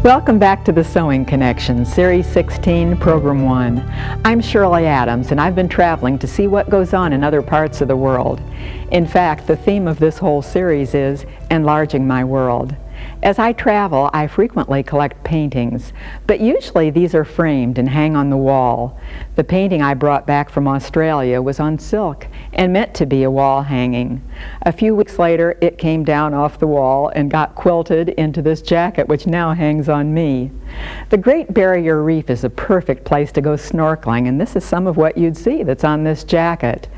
Welcome back to the Sewing Connection, Series 16, Program 1. I'm Shirley Adams, and I've been traveling to see what goes on in other parts of the world. In fact, the theme of this whole series is enlarging my world. As I travel, I frequently collect paintings, but usually these are framed and hang on the wall. The painting I brought back from Australia was on silk and meant to be a wall hanging. A few weeks later, it came down off the wall and got quilted into this jacket, which now hangs on me. The Great Barrier Reef is a perfect place to go snorkeling, and this is some of what you'd see that's on this jacket.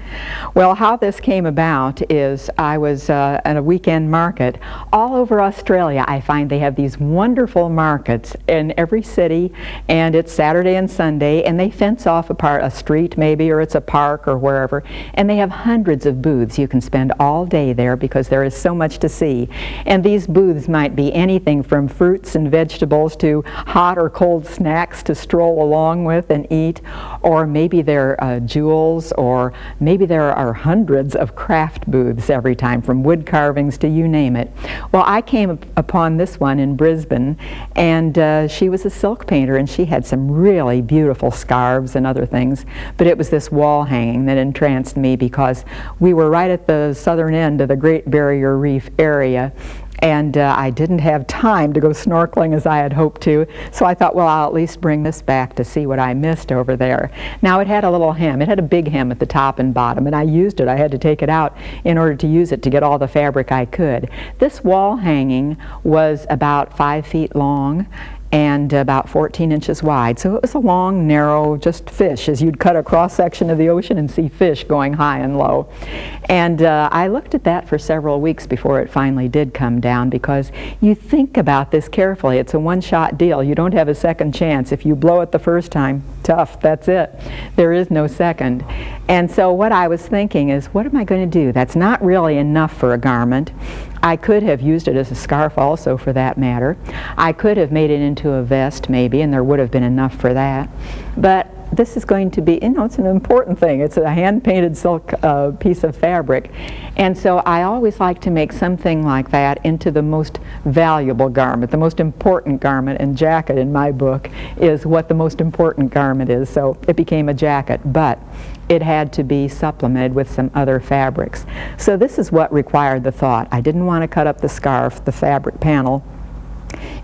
Well, how this came about is I was at a weekend market. All over Australia, I find they have these wonderful markets in every city, and it's Saturday and Sunday, and they fence off a street maybe, or it's a park or wherever, and they have hundreds of booths. You can spend all day there because there is so much to see. And these booths might be anything from fruits and vegetables to hot or cold snacks to stroll along with and eat, or maybe they're jewels, or maybe there are hundreds of craft booths every time, from wood carvings to you name it. Well, I came upon this one in Brisbane, and she was a silk painter, and she had some really beautiful scarves and other things, but it was this wall hanging that entranced me because we were right at the southern end of the Great Barrier Reef area, and I didn't have time to go snorkeling as I had hoped to, so I thought, well, I'll at least bring this back to see what I missed over there. Now, it had a little hem. It had a big hem at the top and bottom, and I used it. I had to take it out in order to use it to get all the fabric I could. This wall hanging was about 5 feet long and about 14 inches wide. So it was a long, narrow, just fish, as you'd cut a cross-section of the ocean and see fish going high and low. And I looked at that for several weeks before it finally did come down, because you think about this carefully. It's a one-shot deal. You don't have a second chance. If you blow it the first time, tough, that's it. There is no second. And so what I was thinking is, what am I going to do? That's not really enough for a garment. I could have used it as a scarf also, for that matter. I could have made it into a vest maybe, and there would have been enough for that. But this is going to be, it's an important thing. It's a hand-painted silk piece of fabric. And so I always like to make something like that into the most valuable garment, the most important garment. And jacket, in my book, is what the most important garment is. So it became a jacket, but it had to be supplemented with some other fabrics. So this is what required the thought. I didn't want to cut up the scarf, the fabric panel,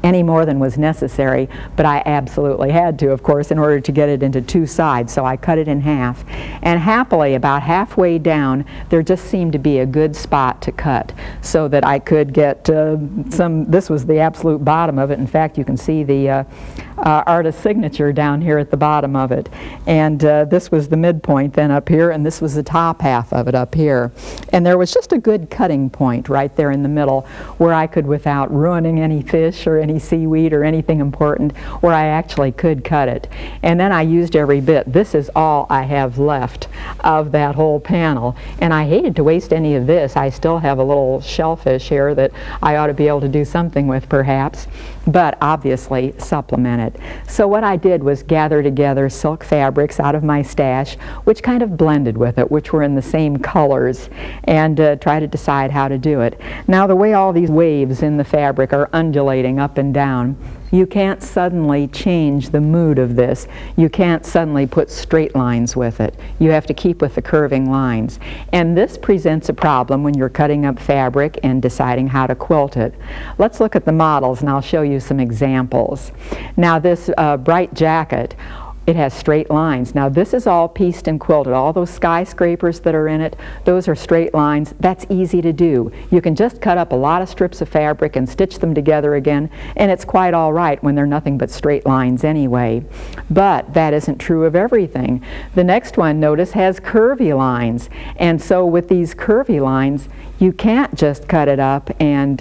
any more than was necessary, but I absolutely had to, of course, in order to get it into two sides. So I cut it in half, and happily, about halfway down, there just seemed to be a good spot to cut so that I could get this was the absolute bottom of it. In fact, you can see the artist's signature down here at the bottom of it. And this was the midpoint then up here, and this was the top half of it up here. And there was just a good cutting point right there in the middle where I could, without ruining any fish or any seaweed or anything important, where I actually could cut it. And then I used every bit. This is all I have left of that whole panel. And I hated to waste any of this. I still have a little shellfish here that I ought to be able to do something with, perhaps, but obviously supplement it. So what I did was gather together silk fabrics out of my stash, which kind of blended with it, which were in the same colors, and try to decide how to do it. Now, the way all these waves in the fabric are undulating up and down, you can't suddenly change the mood of this. You can't suddenly put straight lines with it. You have to keep with the curving lines. And this presents a problem when you're cutting up fabric and deciding how to quilt it. Let's look at the models, and I'll show you some examples. Now, this bright jacket, it has straight lines. Now, this is all pieced and quilted. All those skyscrapers that are in it, those are straight lines. That's easy to do. You can just cut up a lot of strips of fabric and stitch them together again, and it's quite all right when they're nothing but straight lines anyway. But that isn't true of everything. The next one, notice, has curvy lines. And so with these curvy lines, you can't just cut it up and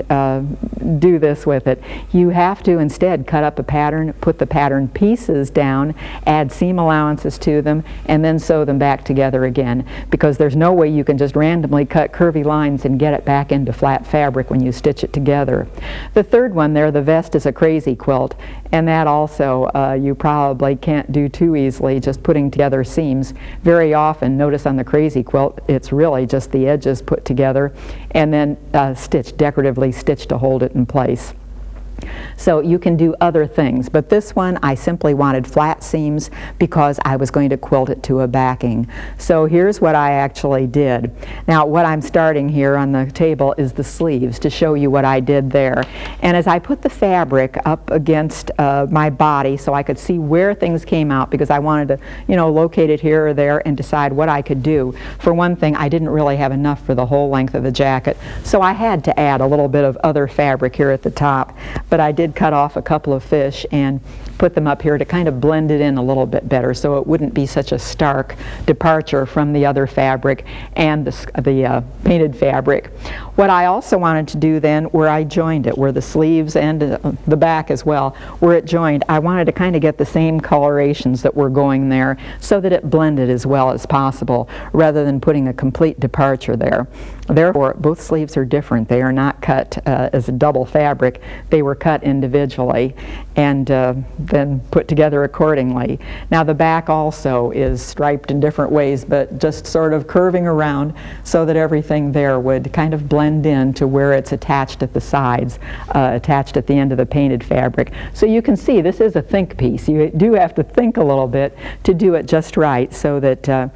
do this with it. You have to instead cut up a pattern, put the pattern pieces down, add seam allowances to them, and then sew them back together again, because there's no way you can just randomly cut curvy lines and get it back into flat fabric when you stitch it together. The third one there, the vest, is a crazy quilt, and that also you probably can't do too easily, just putting together seams. Very often, notice on the crazy quilt, it's really just the edges put together and then decoratively stitched to hold it in place. So you can do other things, but this one I simply wanted flat seams because I was going to quilt it to a backing. So here's what I actually did. Now what I'm starting here on the table is the sleeves to show you what I did there. And as I put the fabric up against my body so I could see where things came out, because I wanted to, you know, locate it here or there and decide what I could do. For one thing, I didn't really have enough for the whole length of the jacket, so I had to add a little bit of other fabric here at the top. But I did cut off a couple of fish and put them up here to kind of blend it in a little bit better so it wouldn't be such a stark departure from the other fabric and the painted fabric. What I also wanted to do then, where I joined it, where the sleeves and the back as well, where it joined, I wanted to kind of get the same colorations that were going there so that it blended as well as possible rather than putting a complete departure there. Therefore, both sleeves are different. They are not cut as a double fabric. They were cut individually and then put together accordingly. Now the back also is striped in different ways, but just sort of curving around so that everything there would kind of blend in to where it's attached at the sides, attached at the end of the painted fabric. So you can see this is a think piece. You do have to think a little bit to do it just right so that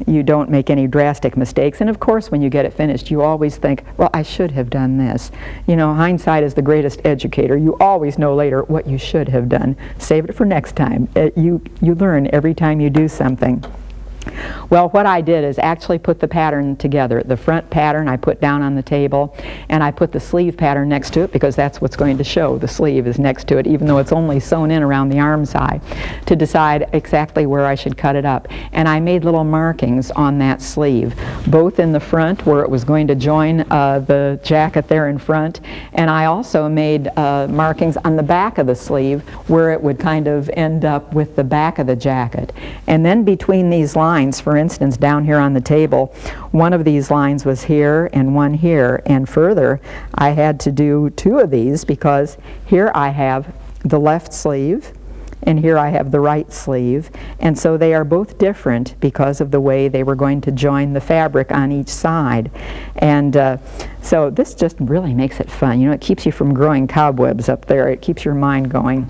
you don't make any drastic mistakes. And of course, when you get it finished, you always think, well, I should have done this. You know, hindsight is the greatest educator. You always know later what you should have done. Save it for next time. You learn every time you do something. Well, what I did is actually put the pattern together. The front pattern I put down on the table, and I put the sleeve pattern next to it because that's what's going to show. The sleeve is next to it, even though it's only sewn in around the arm side, to decide exactly where I should cut it up. And I made little markings on that sleeve, both in the front where it was going to join the jacket there in front, and I also made markings on the back of the sleeve where it would kind of end up with the back of the jacket. And then between these lines, for instance, down here on the table, one of these lines was here and one here, and further I had to do two of these because here I have the left sleeve and here I have the right sleeve, and so they are both different because of the way they were going to join the fabric on each side. And so this just really makes it fun. You know, it keeps you from growing cobwebs up there. It keeps your mind going.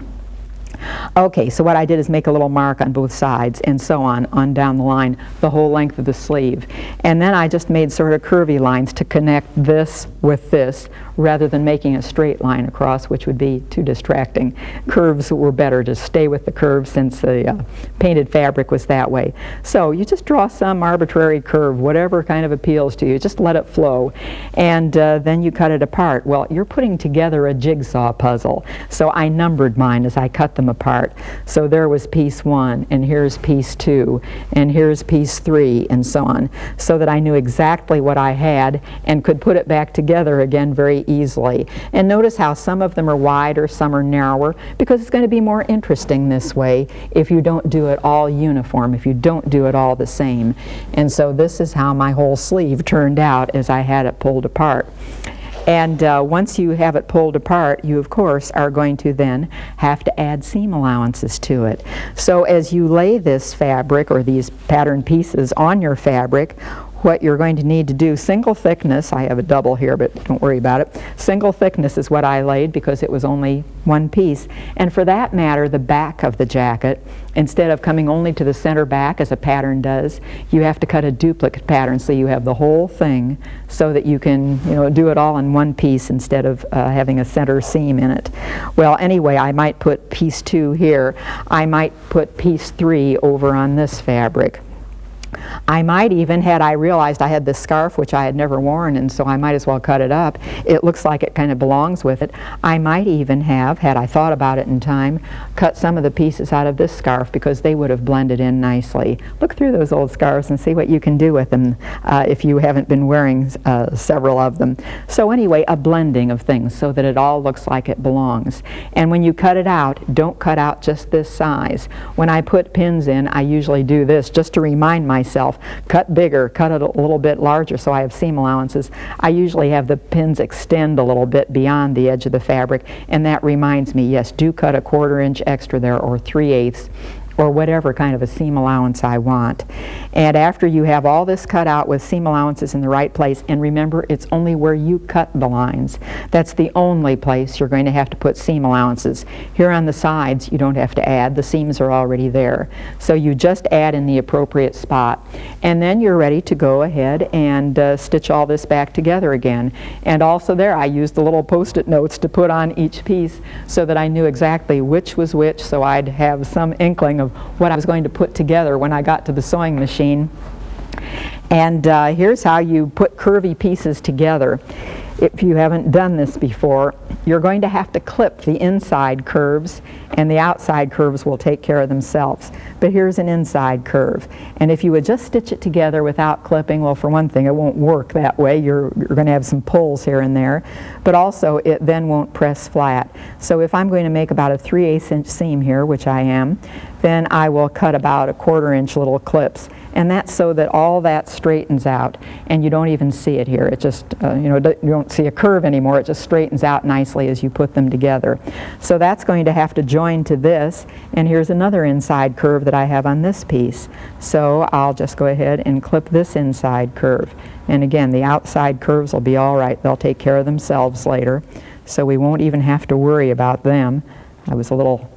Okay, so what I did is make a little mark on both sides and so on down the line, the whole length of the sleeve. And then I just made sort of curvy lines to connect this with this rather than making a straight line across, which would be too distracting. Curves were better to stay with the curves since the painted fabric was that way. So you just draw some arbitrary curve, whatever kind of appeals to you, just let it flow. And then you cut it apart. Well, you're putting together a jigsaw puzzle. So I numbered mine as I cut them apart. So there was piece 1, and here's piece 2, and here's piece 3, and so on, so that I knew exactly what I had and could put it back together again very easily. And notice how some of them are wider, some are narrower, because it's going to be more interesting this way if you don't do it all uniform, if you don't do it all the same. And so this is how my whole sleeve turned out as I had it pulled apart. And once you have it pulled apart, you of course are going to then have to add seam allowances to it. So as you lay this fabric or these pattern pieces on your fabric, what you're going to need to do, single thickness, I have a double here but don't worry about it, single thickness is what I laid because it was only one piece. And for that matter, the back of the jacket, instead of coming only to the center back as a pattern does, you have to cut a duplicate pattern so you have the whole thing so that you can, you know, do it all in one piece instead of having a center seam in it. Well, anyway, I might put piece 2 here. I might put piece 3 over on this fabric. I might even, had I realized I had this scarf which I had never worn and so I might as well cut it up, it looks like it kind of belongs with it, I might even have, had I thought about it in time, cut some of the pieces out of this scarf because they would have blended in nicely. Look through those old scarves and see what you can do with them if you haven't been wearing several of them. So anyway, a blending of things so that it all looks like it belongs. And when you cut it out, don't cut out just this size. When I put pins in, I usually do this just to remind myself, cut bigger, cut it a little bit larger so I have seam allowances. I usually have the pins extend a little bit beyond the edge of the fabric, and that reminds me, yes, do cut a 1/4 inch extra there or 3/8 or whatever kind of a seam allowance I want. And after you have all this cut out with seam allowances in the right place, and remember, it's only where you cut the lines. That's the only place you're going to have to put seam allowances. Here on the sides, you don't have to add. The seams are already there. So you just add in the appropriate spot. And then you're ready to go ahead and stitch all this back together again. And also there, I used the little post-it notes to put on each piece so that I knew exactly which was which, so I'd have some inkling of what I was going to put together when I got to the sewing machine. And here's how you put curvy pieces together. If you haven't done this before, you're going to have to clip the inside curves, and the outside curves will take care of themselves. But here's an inside curve. And if you would just stitch it together without clipping, well, for one thing, it won't work that way. You're going to have some pulls here and there. But also, it then won't press flat. So if I'm going to make about a 3/8 inch seam here, which I am, then I will cut about a 1/4 inch little clips. And that's so that all that straightens out, and you don't even see it here. It just, you don't see a curve anymore. It just straightens out nicely as you put them together. So that's going to have to join to this, and here's another inside curve that I have on this piece. So I'll just go ahead and clip this inside curve. And again, the outside curves will be all right. They'll take care of themselves later, so we won't even have to worry about them. I was a little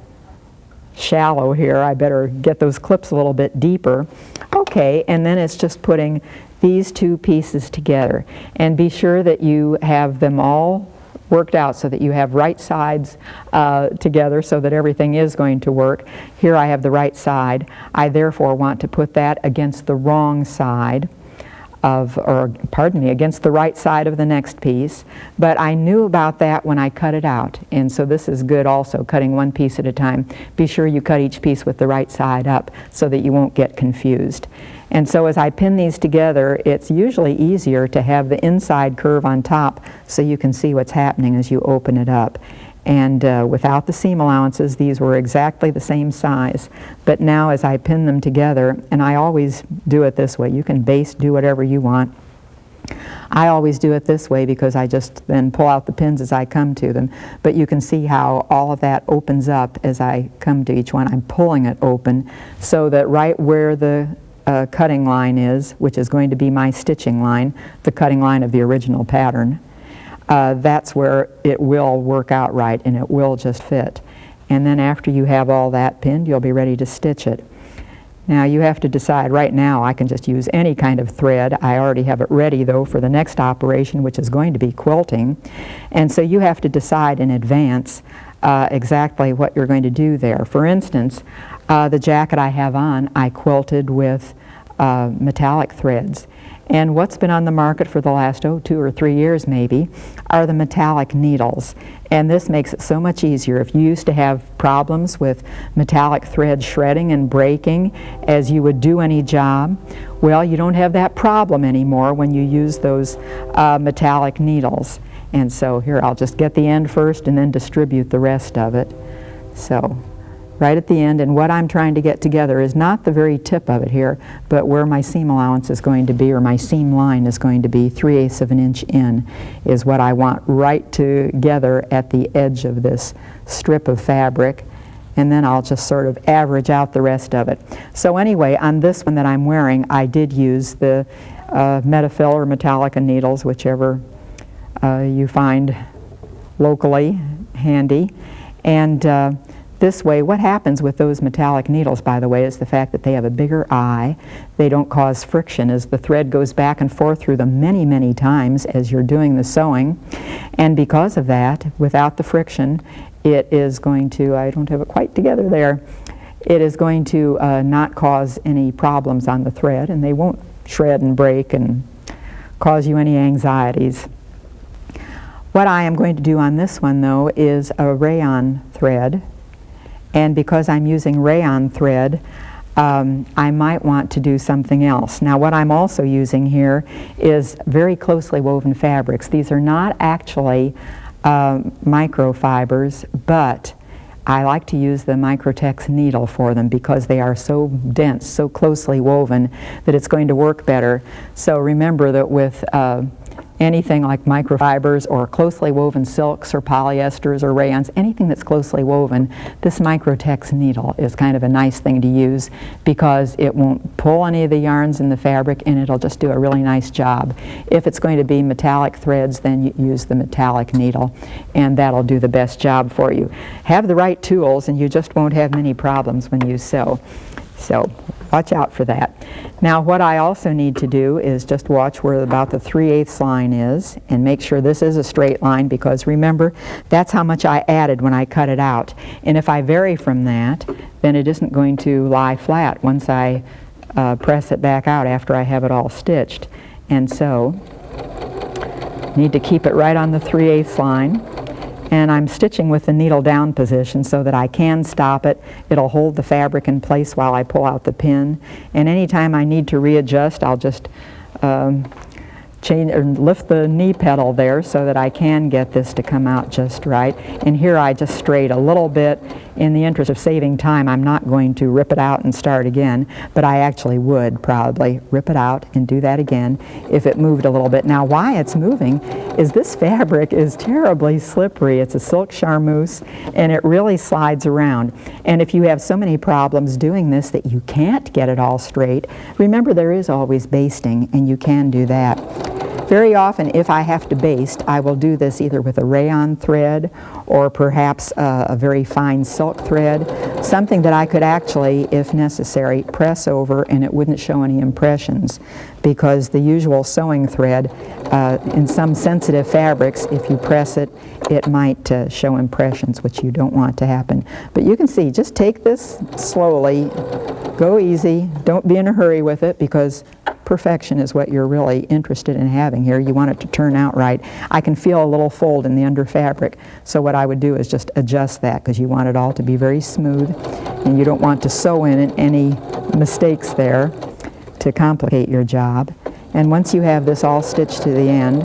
shallow here. I better get those clips a little bit deeper. Okay, and then it's just putting these two pieces together. And be sure that you have them all worked out so that you have right sides together so that everything is going to work. Here I have the right side. I therefore want to put that against the wrong side against the right side of the next piece, but I knew about that when I cut it out, and so this is good also, cutting one piece at a time. Be sure you cut each piece with the right side up so that you won't get confused. And so as I pin these together, it's usually easier to have the inside curve on top so you can see what's happening as you open it up. And without the seam allowances, these were exactly the same size. But now as I pin them together, and I always do it this way, you can do whatever you want. I always do it this way because I just then pull out the pins as I come to them. But you can see how all of that opens up as I come to each one. I'm pulling it open so that right where the cutting line is, which is going to be my stitching line, the cutting line of the original pattern, that's where it will work out right and it will just fit. And then after you have all that pinned, you'll be ready to stitch it. Now you have to decide. Right now I can just use any kind of thread. I already have it ready though for the next operation, which is going to be quilting. And so you have to decide in advance exactly what you're going to do there. For instance, the jacket I have on, I quilted with metallic threads. And what's been on the market for the last 2 or 3 years maybe are the metallic needles. And this makes it so much easier. If you used to have problems with metallic thread shredding and breaking as you would do any job, well, you don't have that problem anymore when you use those metallic needles. And so here, I'll just get the end first and then distribute the rest of it. So right at the end, and what I'm trying to get together is not the very tip of it here, but where my seam allowance is going to be, or my seam line is going to be, 3/8 of an inch in is what I want right together at the edge of this strip of fabric, and then I'll just sort of average out the rest of it. So anyway, on this one that I'm wearing, I did use the Metafill or Metallica needles, whichever you find locally handy. And this way, what happens with those metallic needles, by the way, is the fact that they have a bigger eye. They don't cause friction as the thread goes back and forth through them many, many times as you're doing the sewing. And because of that, without the friction, it is going to, I don't have it quite together there, it is going to not cause any problems on the thread, and they won't shred and break and cause you any anxieties. What I am going to do on this one, though, is a rayon thread. And because I'm using rayon thread, I might want to do something else. Now what I'm also using here is very closely woven fabrics. These are not actually microfibers, but I like to use the Microtex needle for them because they are so dense, so closely woven, that it's going to work better. So remember that with anything like microfibers or closely woven silks or polyesters or rayons, anything that's closely woven, this Microtex needle is kind of a nice thing to use because it won't pull any of the yarns in the fabric and it'll just do a really nice job. If it's going to be metallic threads, then you use the metallic needle and that'll do the best job for you. Have the right tools and you just won't have many problems when you sew. So watch out for that. Now what I also need to do is just watch where about the 3/8 line is and make sure this is a straight line, because remember, that's how much I added when I cut it out. And if I vary from that, then it isn't going to lie flat once I press it back out after I have it all stitched. And so need to keep it right on the 3/8 line. And I'm stitching with the needle down position so that I can stop it. It'll hold the fabric in place while I pull out the pin. And anytime I need to readjust, I'll just change or lift the knee pedal there so that I can get this to come out just right. And here I just strayed a little bit. In the interest of saving time, I'm not going to rip it out and start again, but I actually would probably rip it out and do that again if it moved a little bit. Now why it's moving is this fabric is terribly slippery. It's a silk charmeuse and it really slides around. And if you have so many problems doing this that you can't get it all straight, remember there is always basting and you can do that. Very often, if I have to baste, I will do this either with a rayon thread or perhaps a very fine silk thread, something that I could actually, if necessary, press over and it wouldn't show any impressions, because the usual sewing thread, in some sensitive fabrics, if you press it, it might show impressions, which you don't want to happen. But you can see, just take this slowly, go easy, don't be in a hurry with it, because perfection is what you're really interested in having here. You want it to turn out right. I can feel a little fold in the under fabric, so what I would do is just adjust that, because you want it all to be very smooth and you don't want to sew in any mistakes there to complicate your job. And once you have this all stitched to the end,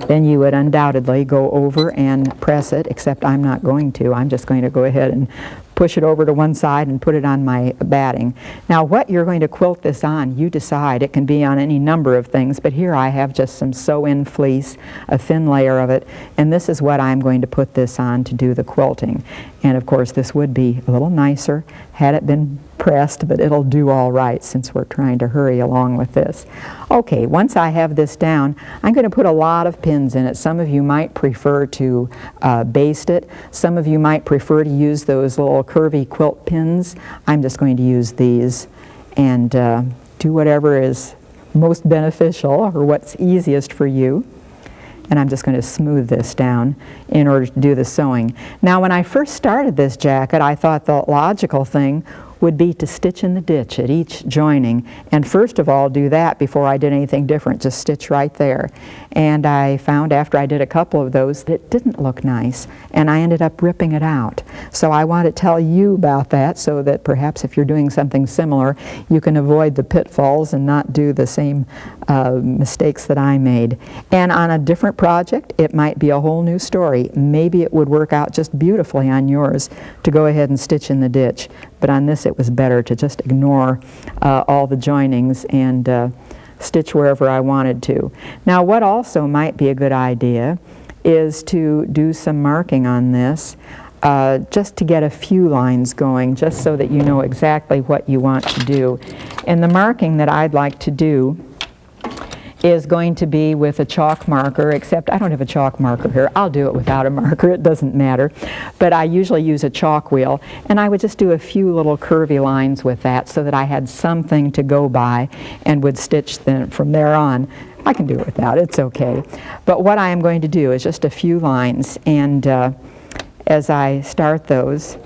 then you would undoubtedly go over and press it, except I'm not going to. I'm just going to go ahead and push it over to one side and put it on my batting. Now what you're going to quilt this on, you decide. It can be on any number of things, but here I have just some sew-in fleece, a thin layer of it, and this is what I'm going to put this on to do the quilting. And of course this would be a little nicer had it been pressed, but it'll do all right since we're trying to hurry along with this. Okay, once I have this down, I'm going to put a lot of pins in it. Some of you might prefer to baste it. Some of you might prefer to use those little curvy quilt pins. I'm just going to use these and do whatever is most beneficial or what's easiest for you. And I'm just going to smooth this down in order to do the sewing. Now when I first started this jacket, I thought the logical thing would be to stitch in the ditch at each joining, and first of all do that before I did anything different, just stitch right there. And I found after I did a couple of those that it didn't look nice, and I ended up ripping it out. So I want to tell you about that so that perhaps if you're doing something similar, you can avoid the pitfalls and not do the same mistakes that I made. And on a different project, it might be a whole new story. Maybe it would work out just beautifully on yours to go ahead and stitch in the ditch. But on this it was better to just ignore all the joinings and stitch wherever I wanted to. Now what also might be a good idea is to do some marking on this just to get a few lines going, just so that you know exactly what you want to do. And the marking that I'd like to do is going to be with a chalk marker, except I don't have a chalk marker here. I'll do it without a marker, it doesn't matter. But I usually use a chalk wheel, and I would just do a few little curvy lines with that so that I had something to go by and would stitch them from there on. I can do it without, it's okay. But what I am going to do is just a few lines, and as I start those,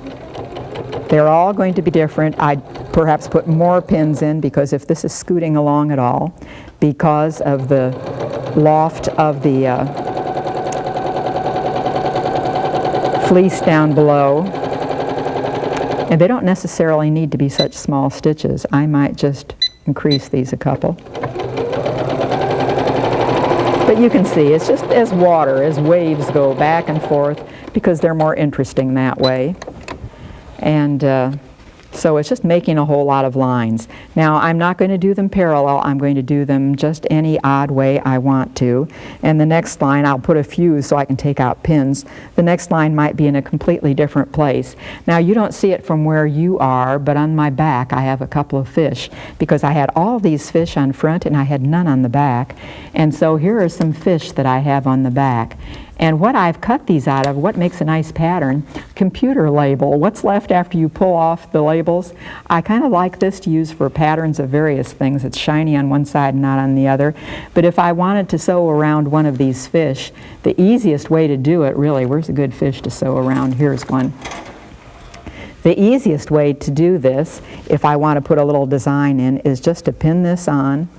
they're all going to be different. I'd perhaps put more pins in, because if this is scooting along at all, because of the loft of the fleece down below, and they don't necessarily need to be such small stitches. I might just increase these a couple. But you can see, it's just as water, as waves go back and forth, because they're more interesting that way. And So it's just making a whole lot of lines. Now I'm not going to do them parallel, I'm going to do them just any odd way I want to. And the next line I'll put a fuse so I can take out pins. The next line might be in a completely different place. Now you don't see it from where you are, but on my back I have a couple of fish because I had all these fish on front and I had none on the back. And so here are some fish that I have on the back. And what I've cut these out of, what makes a nice pattern, computer label. What's left after you pull off the labels? I kind of like this to use for patterns of various things. It's shiny on one side and not on the other. But if I wanted to sew around one of these fish, the easiest way to do it really, where's a good fish to sew around? Here's one. The easiest way to do this, if I want to put a little design in, is just to pin this on.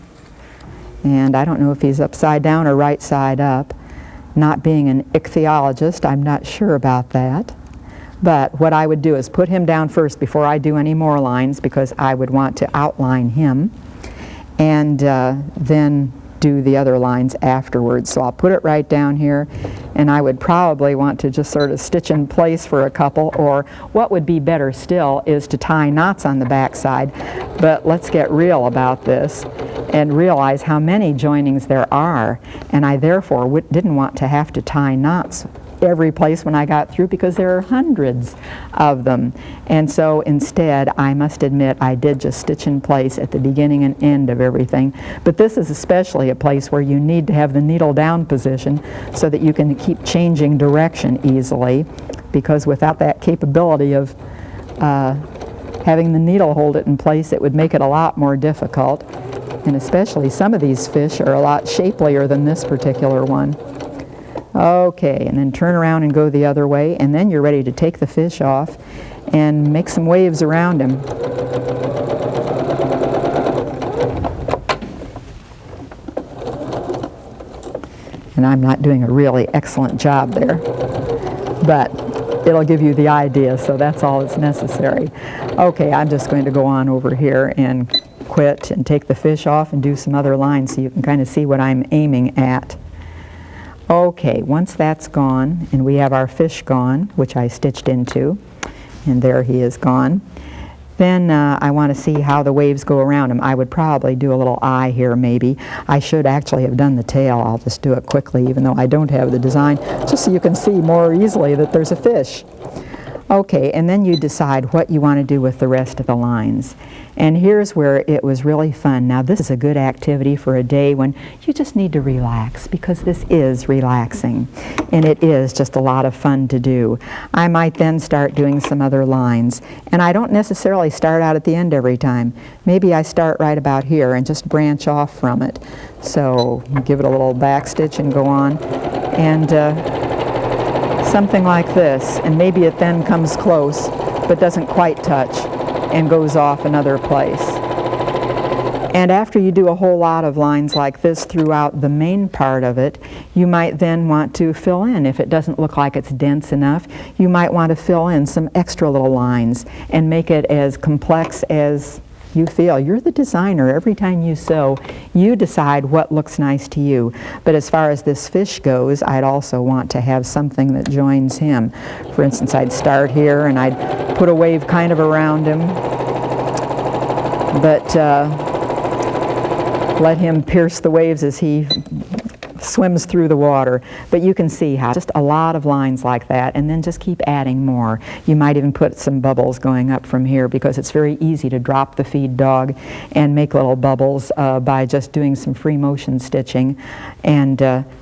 And I don't know if he's upside down or right side up. Not being an ichthyologist, I'm not sure about that. But what I would do is put him down first before I do any more lines because I would want to outline him, and then do the other lines afterwards. So I'll put it right down here, and I would probably want to just sort of stitch in place for a couple, or what would be better still is to tie knots on the back side. But let's get real about this and realize how many joinings there are, and I therefore didn't want to have to tie knots every place when I got through because there are hundreds of them. And so instead, I must admit, I did just stitch in place at the beginning and end of everything. But this is especially a place where you need to have the needle down position so that you can keep changing direction easily, because without that capability of having the needle hold it in place, it would make it a lot more difficult. And especially some of these fish are a lot shapelier than this particular one. Okay, and then turn around and go the other way, and then you're ready to take the fish off and make some waves around him. And I'm not doing a really excellent job there, but it'll give you the idea, so that's all that's necessary. Okay, I'm just going to go on over here and quit and take the fish off and do some other lines so you can kind of see what I'm aiming at. Okay, once that's gone and we have our fish gone, which I stitched into, and there he is gone, then I want to see how the waves go around him. I would probably do a little eye here maybe. I should actually have done the tail. I'll just do it quickly even though I don't have the design, just so you can see more easily that there's a fish. Okay, and then you decide what you want to do with the rest of the lines. And here's where it was really fun. Now this is a good activity for a day when you just need to relax, because this is relaxing. And it is just a lot of fun to do. I might then start doing some other lines. And I don't necessarily start out at the end every time. Maybe I start right about here and just branch off from it. So give it a little back stitch and go on. And something like this, and maybe it then comes close but doesn't quite touch and goes off another place. And after you do a whole lot of lines like this throughout the main part of it, you might then want to fill in. If it doesn't look like it's dense enough, you might want to fill in some extra little lines and make it as complex as you feel. You're the designer. Every time you sew, you decide what looks nice to you. But as far as this fish goes, I'd also want to have something that joins him. For instance, I'd start here and I'd put a wave kind of around him, but let him pierce the waves as he swims through the water. But you can see how just a lot of lines like that, and then just keep adding more. You might even put some bubbles going up from here, because it's very easy to drop the feed dog and make little bubbles by just doing some free motion stitching. And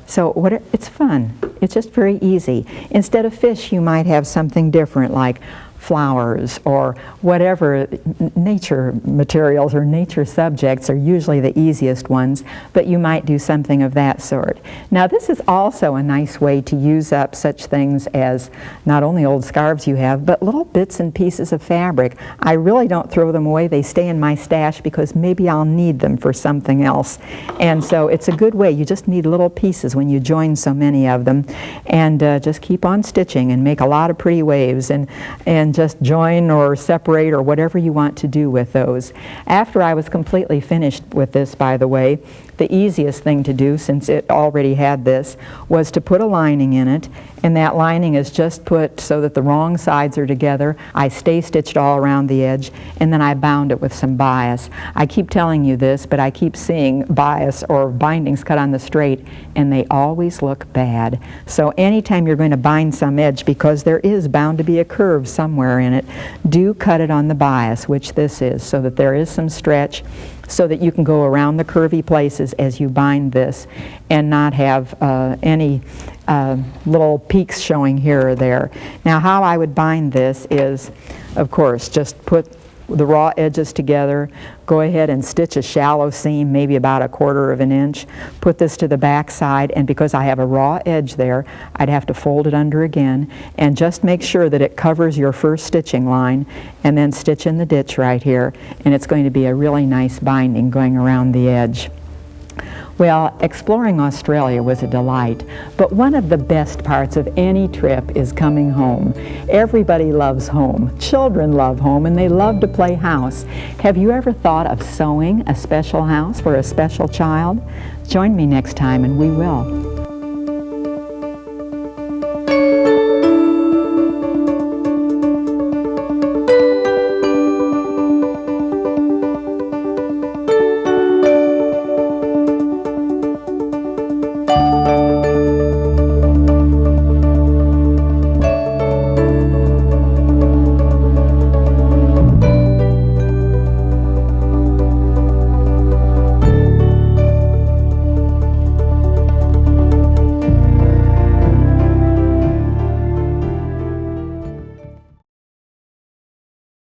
so it's fun. It's just very easy. Instead of fish, you might have something different, like flowers or whatever. Nature materials or nature subjects are usually the easiest ones, but you might do something of that sort. Now this is also a nice way to use up such things as not only old scarves you have, but little bits and pieces of fabric. I really don't throw them away. They stay in my stash because maybe I'll need them for something else. And so it's a good way. You just need little pieces when you join so many of them, and just keep on stitching and make a lot of pretty waves, and just join or separate or whatever you want to do with those. After I was completely finished with this, by the way, the easiest thing to do, since it already had this, was to put a lining in it, and that lining is just put so that the wrong sides are together. I stay stitched all around the edge, and then I bound it with some bias. I keep telling you this, but I keep seeing bias or bindings cut on the straight, and they always look bad. So anytime you're going to bind some edge, because there is bound to be a curve somewhere in it, do cut it on the bias, which this is, so that there is some stretch, so that you can go around the curvy places as you bind this and not have any little peaks showing here or there. Now, how I would bind this is, of course, just put the raw edges together, go ahead and stitch a shallow seam, maybe about 1/4 of an inch, put this to the back side, and because I have a raw edge there, I'd have to fold it under again, and just make sure that it covers your first stitching line, and then stitch in the ditch right here, and it's going to be a really nice binding going around the edge. Well, exploring Australia was a delight, but one of the best parts of any trip is coming home. Everybody loves home. Children love home, and they love to play house. Have you ever thought of sewing a special house for a special child? Join me next time, and we will.